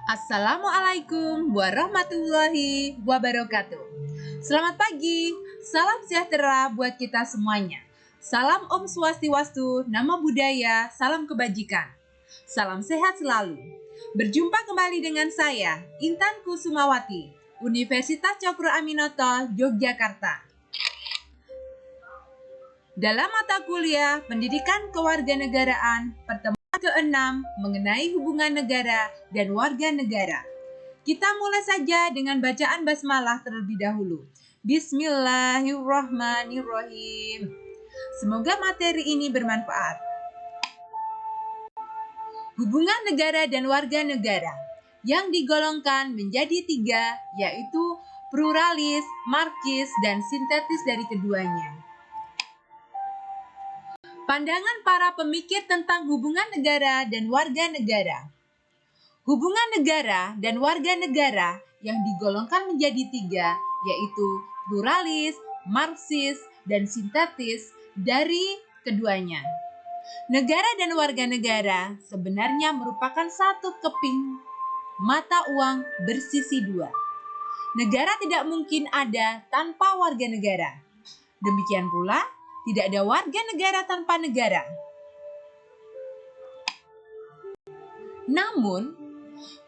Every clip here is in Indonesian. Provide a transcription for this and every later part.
Assalamualaikum warahmatullahi wabarakatuh. Selamat pagi, salam sejahtera buat kita semuanya. Salam Om Swastiwastu, Namo Buddhaya, salam kebajikan. Salam sehat selalu. Berjumpa kembali dengan saya, Intan Kusumawati, Universitas Cokro Aminoto, Yogyakarta. Dalam mata kuliah Pendidikan Kewarganegaraan, pertemuan ke-6 mengenai hubungan negara dan warga negara. Kita mulai saja dengan bacaan basmalah terlebih dahulu. Bismillahirrahmanirrahim. Semoga materi ini bermanfaat. Hubungan negara dan warga negara yang digolongkan menjadi 3, yaitu pluralis, markis, dan sintetis dari keduanya. Pandangan para pemikir tentang hubungan negara dan warga negara. Hubungan negara dan warga negara yang digolongkan menjadi 3, yaitu pluralis, marksis, dan sintetis dari keduanya. Negara dan warga negara sebenarnya merupakan satu keping mata uang bersisi 2. Negara tidak mungkin ada tanpa warga negara. Demikian pula, tidak ada warga negara tanpa negara. Namun,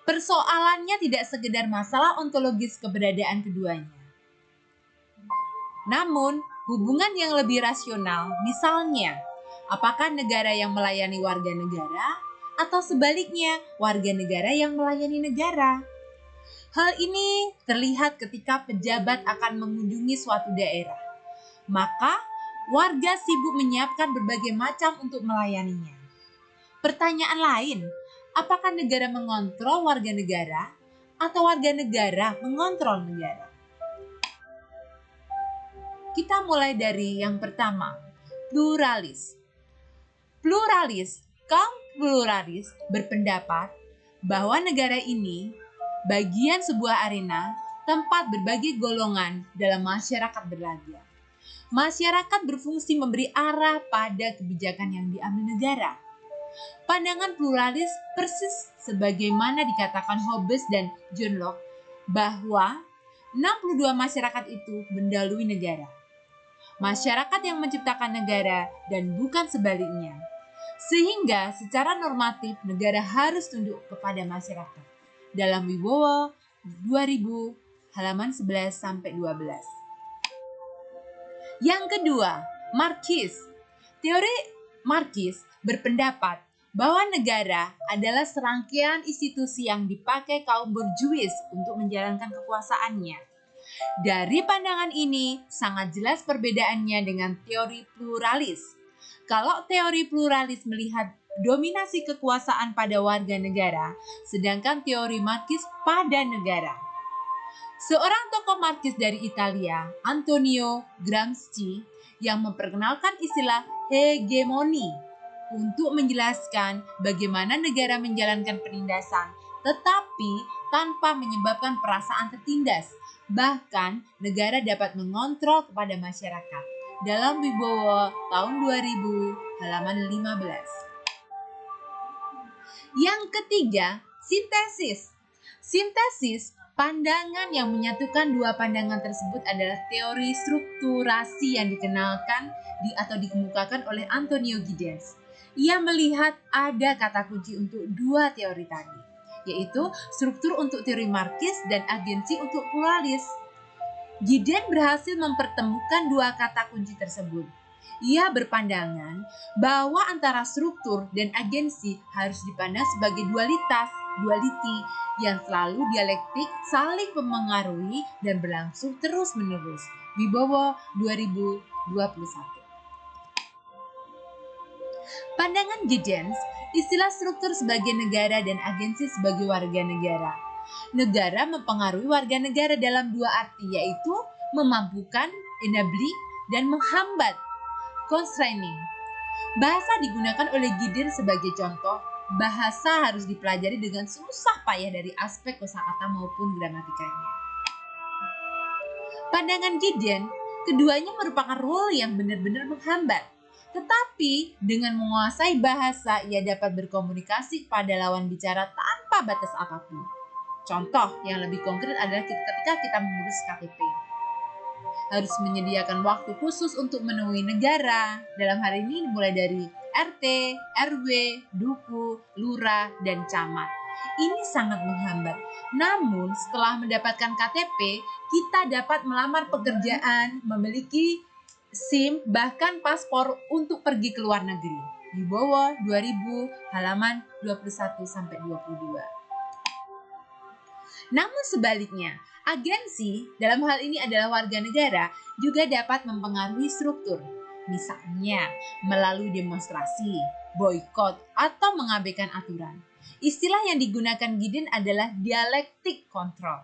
persoalannya tidak sekedar masalah ontologis keberadaan keduanya. Namun, hubungan yang lebih rasional, misalnya, apakah negara yang melayani warga negara, atau sebaliknya, warga negara yang melayani negara. Hal ini terlihat ketika pejabat akan mengunjungi suatu daerah. Maka, warga sibuk menyiapkan berbagai macam untuk melayaninya. Pertanyaan lain, apakah negara mengontrol warga negara atau warga negara mengontrol negara? Kita mulai dari yang pertama, pluralis. Kaum pluralis berpendapat bahwa negara ini bagian sebuah arena tempat berbagai golongan dalam masyarakat berlaga. Masyarakat berfungsi memberi arah pada kebijakan yang diambil negara. Pandangan pluralis persis sebagaimana dikatakan Hobbes dan John Locke bahwa 62 masyarakat itu mendahului negara. Masyarakat yang menciptakan negara dan bukan sebaliknya. Sehingga secara normatif negara harus tunduk kepada masyarakat. Dalam Wibowo 2000 halaman 11-12. Yang kedua, markis. Teori markis berpendapat bahwa negara adalah serangkaian institusi yang dipakai kaum borjuis untuk menjalankan kekuasaannya. Dari pandangan ini, sangat jelas perbedaannya dengan teori pluralis. Kalau teori pluralis melihat dominasi kekuasaan pada warga negara, sedangkan teori markis pada negara. Seorang tokoh markis dari Italia, Antonio Gramsci, yang memperkenalkan istilah hegemoni untuk menjelaskan bagaimana negara menjalankan penindasan, tetapi tanpa menyebabkan perasaan tertindas. Bahkan, negara dapat mengontrol kepada masyarakat. Dalam Wibowo tahun 2000, halaman 15. Yang ketiga, sintesis. Sintesis, pandangan yang menyatukan dua pandangan tersebut adalah teori strukturasi yang dikenalkan atau dikemukakan oleh Antonio Giddens. Ia melihat ada kata kunci untuk dua teori tadi, yaitu struktur untuk teori markis dan agensi untuk pluralis. Giddens berhasil mempertemukan dua kata kunci tersebut. Ia berpandangan bahwa antara struktur dan agensi harus dipandang sebagai duality yang selalu dialektik, saling memengaruhi dan berlangsung terus-menerus. Wibowo 2021. Pandangan Giddens, istilah struktur sebagai negara dan agensi sebagai warga negara. Negara mempengaruhi warga negara dalam dua arti, yaitu memampukan, enabling, dan menghambat, constraining. Bahasa digunakan oleh Giddens sebagai contoh. Bahasa harus dipelajari dengan susah payah dari aspek kosakata maupun gramatikanya. Pandangan Giddens, keduanya merupakan role yang benar-benar menghambat. Tetapi dengan menguasai bahasa, ia dapat berkomunikasi kepada lawan bicara tanpa batas apapun. Contoh yang lebih konkret adalah ketika kita mengurus KTP. Harus menyediakan waktu khusus untuk menemui negara. Dalam hal ini mulai dari RT, RW, Duku, Lurah, dan Camat. Ini sangat menghambat. Namun setelah mendapatkan KTP, kita dapat melamar pekerjaan, memiliki SIM, bahkan paspor untuk pergi ke luar negeri. Di bawah 2000 halaman 21-22. Namun sebaliknya, agensi dalam hal ini adalah warga negara juga dapat mempengaruhi struktur. Misalnya melalui demonstrasi, boikot, atau mengabaikan aturan. Istilah yang digunakan Gideon adalah dialektik kontrol.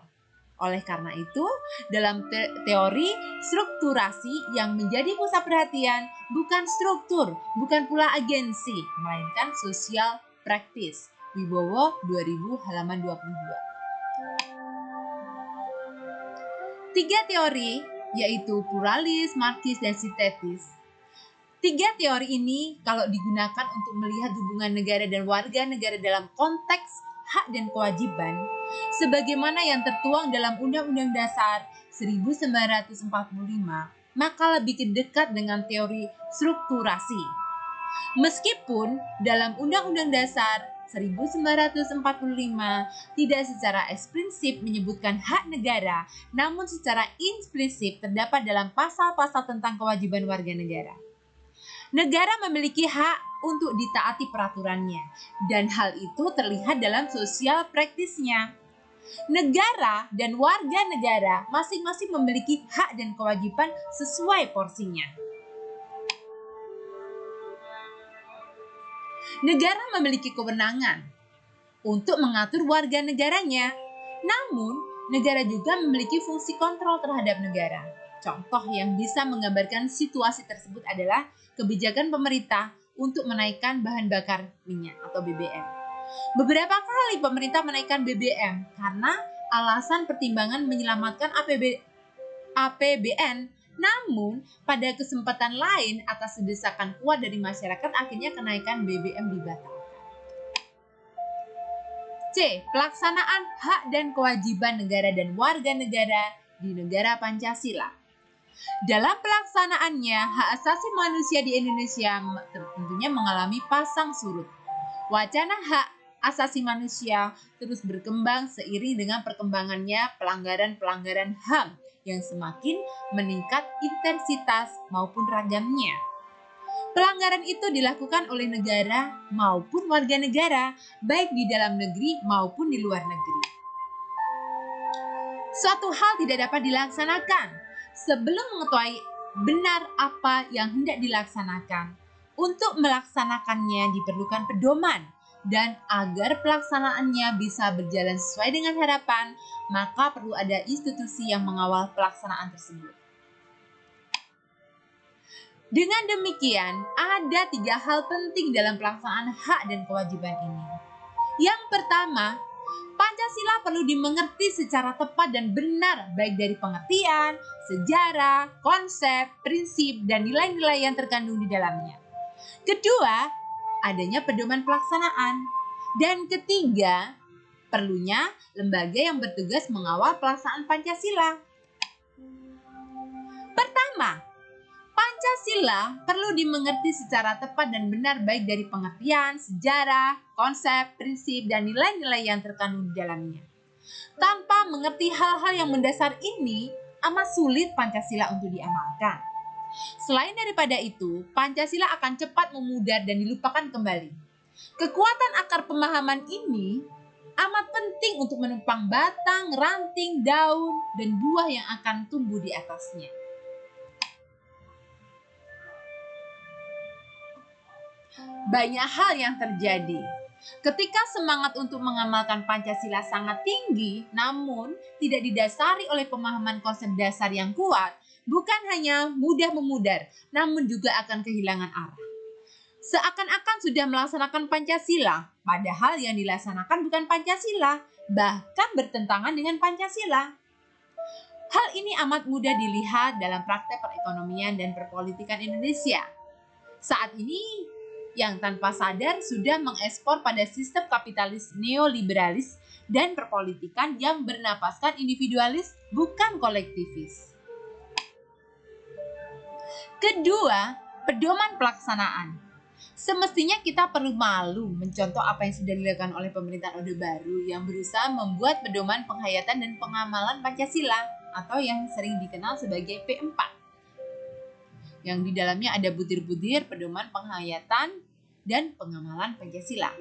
Oleh karena itu, dalam teori strukturasi yang menjadi pusat perhatian bukan struktur, bukan pula agensi, melainkan sosial praktis. Wibowo 2000 halaman 22. 3 teori yaitu pluralis, marxis, dan sintetis. 3 teori ini kalau digunakan untuk melihat hubungan negara dan warga negara dalam konteks hak dan kewajiban sebagaimana yang tertuang dalam Undang-Undang Dasar 1945, maka lebih dekat dengan teori strukturasi. Meskipun dalam Undang-Undang Dasar 1945 tidak secara eksplisit menyebutkan hak negara, namun secara implisit terdapat dalam pasal-pasal tentang kewajiban warga negara. Negara memiliki hak untuk ditaati peraturannya, dan hal itu terlihat dalam sosial praktisnya. Negara dan warga negara masing-masing memiliki hak dan kewajiban sesuai porsinya. Negara memiliki kewenangan untuk mengatur warga negaranya, namun negara juga memiliki fungsi kontrol terhadap negara. Contoh yang bisa menggambarkan situasi tersebut adalah kebijakan pemerintah untuk menaikkan bahan bakar minyak atau BBM. Beberapa kali pemerintah menaikkan BBM karena alasan pertimbangan menyelamatkan APBN. Namun, pada kesempatan lain atas desakan kuat dari masyarakat akhirnya kenaikan BBM dibatalkan. C. Pelaksanaan hak dan kewajiban negara dan warga negara di negara Pancasila. Dalam pelaksanaannya, hak asasi manusia di Indonesia tentunya mengalami pasang surut. Wacana hak asasi manusia terus berkembang seiring dengan perkembangannya pelanggaran-pelanggaran HAM yang semakin meningkat intensitas maupun ragamnya. Pelanggaran itu dilakukan oleh negara maupun warga negara, baik di dalam negeri maupun di luar negeri. Suatu hal tidak dapat dilaksanakan sebelum mengetahui benar apa yang hendak dilaksanakan. Untuk melaksanakannya diperlukan pedoman, dan agar pelaksanaannya bisa berjalan sesuai dengan harapan, maka perlu ada institusi yang mengawal pelaksanaan tersebut. Dengan demikian, ada 3 hal penting dalam pelaksanaan hak dan kewajiban ini. Yang pertama, Pancasila perlu dimengerti secara tepat dan benar, baik dari pengertian, sejarah, konsep, prinsip, dan nilai-nilai yang terkandung di dalamnya. Kedua, adanya pedoman pelaksanaan. Dan ketiga, perlunya lembaga yang bertugas mengawal pelaksanaan Pancasila. Pertama, Pancasila perlu dimengerti secara tepat dan benar baik dari pengertian, sejarah, konsep, prinsip, dan nilai-nilai yang terkandung di dalamnya. Tanpa mengerti hal-hal yang mendasar ini, amat sulit Pancasila untuk diamalkan. Selain daripada itu, Pancasila akan cepat memudar dan dilupakan kembali. Kekuatan akar pemahaman ini amat penting untuk menopang batang, ranting, daun, dan buah yang akan tumbuh di atasnya. Banyak hal yang terjadi. Ketika semangat untuk mengamalkan Pancasila sangat tinggi, namun tidak didasari oleh pemahaman konsep dasar yang kuat, bukan hanya mudah memudar, namun juga akan kehilangan arah. Seakan-akan sudah melaksanakan Pancasila, padahal yang dilaksanakan bukan Pancasila, bahkan bertentangan dengan Pancasila. Hal ini amat mudah dilihat dalam praktek perekonomian dan perpolitikan Indonesia. Saat ini, yang tanpa sadar sudah mengekspor pada sistem kapitalis neoliberalis dan perpolitikan yang bernapaskan individualis bukan kolektivis. Kedua, pedoman pelaksanaan. Semestinya kita perlu malu mencontoh apa yang sudah dilakukan oleh pemerintahan Orde Baru yang berusaha membuat pedoman penghayatan dan pengamalan Pancasila atau yang sering dikenal sebagai P4. Yang di dalamnya ada butir-butir pedoman penghayatan dan pengamalan Pancasila.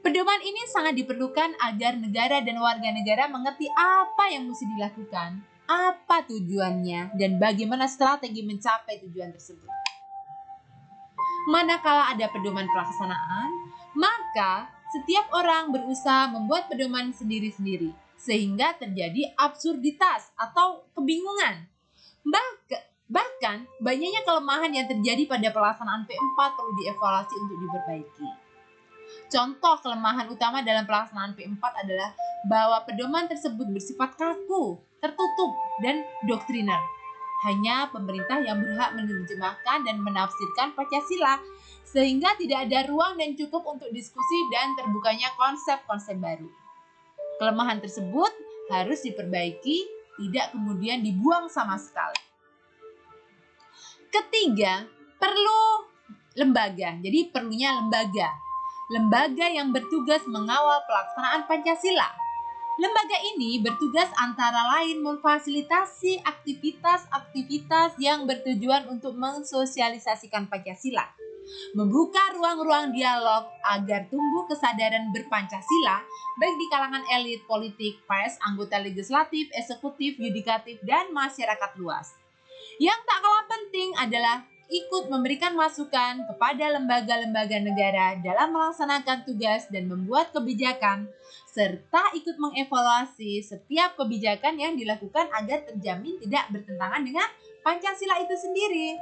Pedoman ini sangat diperlukan agar negara dan warga negara mengerti apa yang mesti dilakukan, apa tujuannya, dan bagaimana strategi mencapai tujuan tersebut. Manakala ada pedoman pelaksanaan, maka setiap orang berusaha membuat pedoman sendiri-sendiri, sehingga terjadi absurditas atau kebingungan. Bahkan banyaknya kelemahan yang terjadi pada pelaksanaan P4 perlu dievaluasi untuk diperbaiki. Contoh kelemahan utama dalam pelaksanaan P4 adalah bahwa pedoman tersebut bersifat kaku, tertutup, dan doktriner. Hanya pemerintah yang berhak menerjemahkan dan menafsirkan Pancasila, sehingga tidak ada ruang dan cukup untuk diskusi dan terbukanya konsep-konsep baru. Kelemahan tersebut harus diperbaiki, tidak kemudian dibuang sama sekali. Ketiga, perlu lembaga. Jadi perlunya lembaga. Lembaga yang bertugas mengawal pelaksanaan Pancasila. Lembaga ini bertugas antara lain memfasilitasi aktivitas-aktivitas yang bertujuan untuk mensosialisasikan Pancasila, membuka ruang-ruang dialog agar tumbuh kesadaran berpancasila baik di kalangan elit politik, pers, anggota legislatif, eksekutif, yudikatif, dan masyarakat luas. Yang tak kalah penting adalah ikut memberikan masukan kepada lembaga-lembaga negara dalam melaksanakan tugas dan membuat kebijakan, serta ikut mengevaluasi setiap kebijakan yang dilakukan agar terjamin tidak bertentangan dengan Pancasila itu sendiri.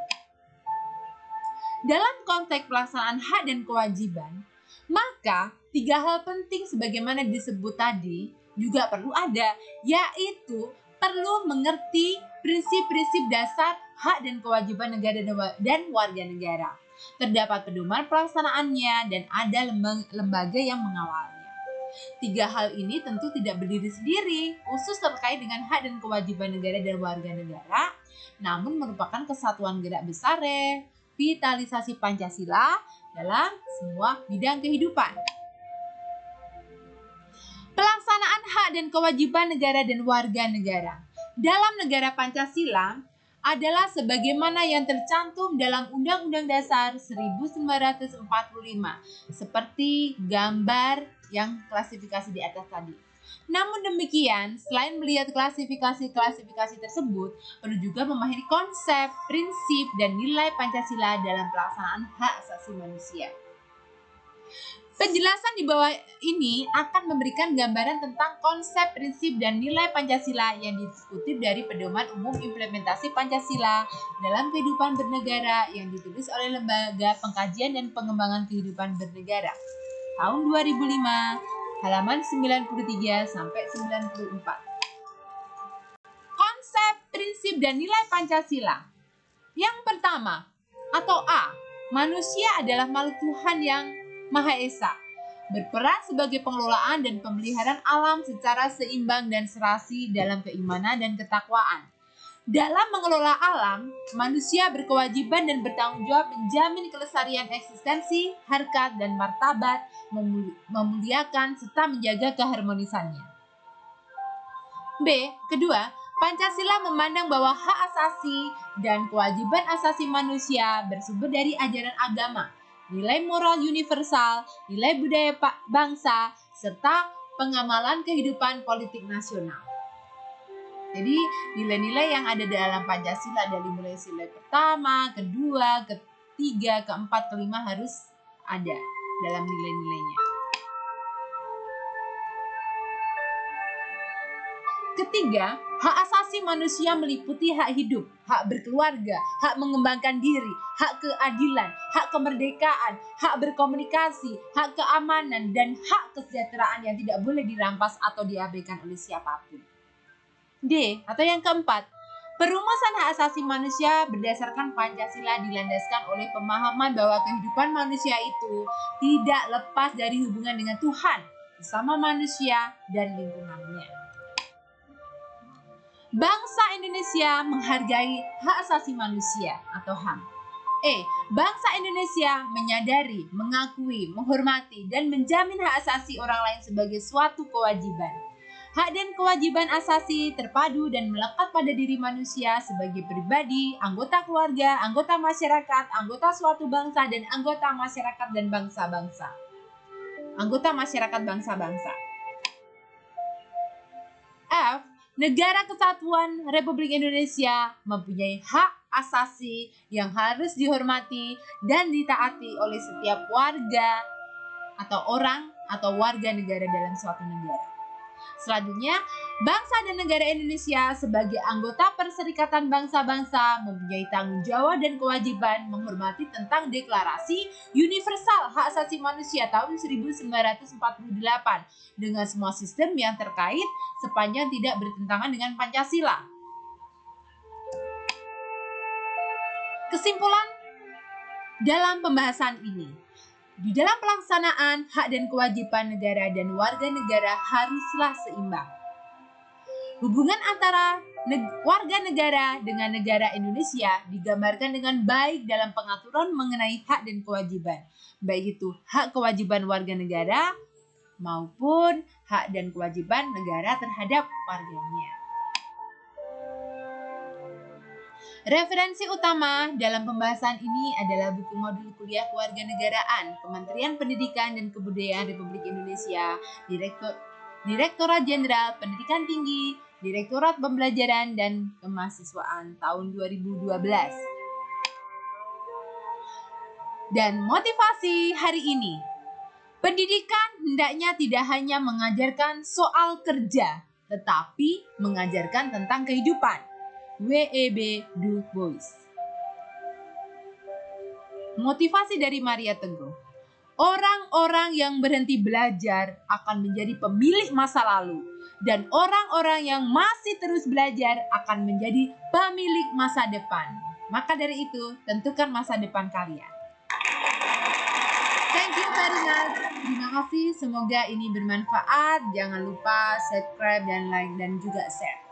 Dalam konteks pelaksanaan hak dan kewajiban, maka 3 hal penting sebagaimana disebut tadi juga perlu ada, yaitu perlu mengerti prinsip-prinsip dasar hak dan kewajiban negara dan warga negara. Terdapat pedoman pelaksanaannya dan ada lembaga yang mengawalnya. 3 hal ini tentu tidak berdiri sendiri, khusus terkait dengan hak dan kewajiban negara dan warga negara, namun merupakan kesatuan gerak besar revitalisasi Pancasila dalam semua bidang kehidupan. Pelaksanaan hak dan kewajiban negara dan warga negara dalam negara Pancasila adalah sebagaimana yang tercantum dalam Undang-Undang Dasar 1945, seperti gambar yang klasifikasi di atas tadi. Namun demikian, selain melihat klasifikasi-klasifikasi tersebut, perlu juga memahami konsep, prinsip, dan nilai Pancasila dalam pelaksanaan hak asasi manusia. Penjelasan di bawah ini akan memberikan gambaran tentang konsep, prinsip, dan nilai Pancasila yang dikutip dari Pedoman Umum Implementasi Pancasila dalam Kehidupan Bernegara yang ditulis oleh Lembaga Pengkajian dan Pengembangan Kehidupan Bernegara tahun 2005, halaman 93-94. Konsep, prinsip, dan nilai Pancasila. Yang pertama, atau A, manusia adalah makhluk Tuhan yang Maha Esa, berperan sebagai pengelolaan dan pemeliharaan alam secara seimbang dan serasi dalam keimanan dan ketakwaan. Dalam mengelola alam, manusia berkewajiban dan bertanggung jawab menjamin kelestarian eksistensi, harkat, dan martabat, memuliakan, serta menjaga keharmonisannya. B. Kedua, Pancasila memandang bahwa hak asasi dan kewajiban asasi manusia bersumber dari ajaran agama, nilai moral universal, nilai budaya bangsa, serta pengamalan kehidupan politik nasional. Jadi nilai-nilai yang ada dalam Pancasila dari mulai sila pertama, kedua, ketiga, keempat, kelima harus ada dalam nilai-nilainya. Ketiga, hak asasi manusia meliputi hak hidup, hak berkeluarga, hak mengembangkan diri, hak keadilan, hak kemerdekaan, hak berkomunikasi, hak keamanan, dan hak kesejahteraan yang tidak boleh dirampas atau diabaikan oleh siapapun. D. Atau yang keempat, Perumusan hak asasi manusia berdasarkan Pancasila dilandaskan oleh pemahaman bahwa kehidupan manusia itu tidak lepas dari hubungan dengan Tuhan, sesama manusia, dan lingkungannya. Bangsa Indonesia menghargai hak asasi manusia atau HAM. Bangsa Indonesia menyadari, mengakui, menghormati, dan menjamin hak asasi orang lain sebagai suatu kewajiban. Hak dan kewajiban asasi terpadu dan melekat pada diri manusia sebagai pribadi, anggota keluarga, anggota masyarakat, anggota suatu bangsa, dan anggota masyarakat dan bangsa-bangsa. Anggota masyarakat bangsa-bangsa. F. Negara Kesatuan Republik Indonesia mempunyai hak asasi yang harus dihormati dan ditaati oleh setiap warga atau orang atau warga negara dalam suatu negara. Selanjutnya, bangsa dan negara Indonesia sebagai anggota Perserikatan Bangsa-Bangsa mempunyai tanggung jawab dan kewajiban menghormati tentang Deklarasi Universal Hak Asasi Manusia tahun 1948 dengan semua sistem yang terkait sepanjang tidak bertentangan dengan Pancasila. Kesimpulan dalam pembahasan ini, di dalam pelaksanaan hak dan kewajiban negara dan warga negara haruslah seimbang. Hubungan antara warga negara dengan negara Indonesia digambarkan dengan baik dalam pengaturan mengenai hak dan kewajiban, baik itu hak kewajiban warga negara maupun hak dan kewajiban negara terhadap warganya. Referensi utama dalam pembahasan ini adalah buku modul kuliah kewarganegaraan Kementerian Pendidikan dan Kebudayaan Republik Indonesia, Direktorat Jenderal Pendidikan Tinggi, Direktorat Pembelajaran dan Kemahasiswaan tahun 2012. Dan motivasi hari ini, pendidikan hendaknya tidak hanya mengajarkan soal kerja, tetapi mengajarkan tentang kehidupan. W.E.B. Du Bois. Motivasi dari Maria Teguh. Orang-orang yang berhenti belajar akan menjadi pemilik masa lalu, dan orang-orang yang masih terus belajar akan menjadi pemilik masa depan. Maka dari itu, tentukan masa depan kalian. Thank you very much. Terima kasih, semoga ini bermanfaat. Jangan lupa subscribe dan like dan juga share.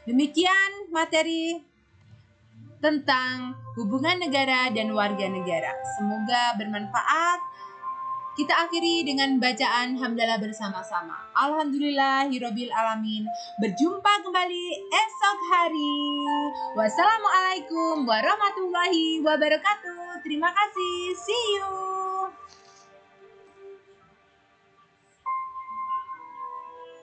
Demikian materi tentang hubungan negara dan warga negara. Semoga bermanfaat. Kita akhiri dengan bacaan hamdalah bersama-sama. Alhamdulillahirabbil alamin. Berjumpa kembali esok hari. Wassalamualaikum warahmatullahi wabarakatuh. Terima kasih. See you.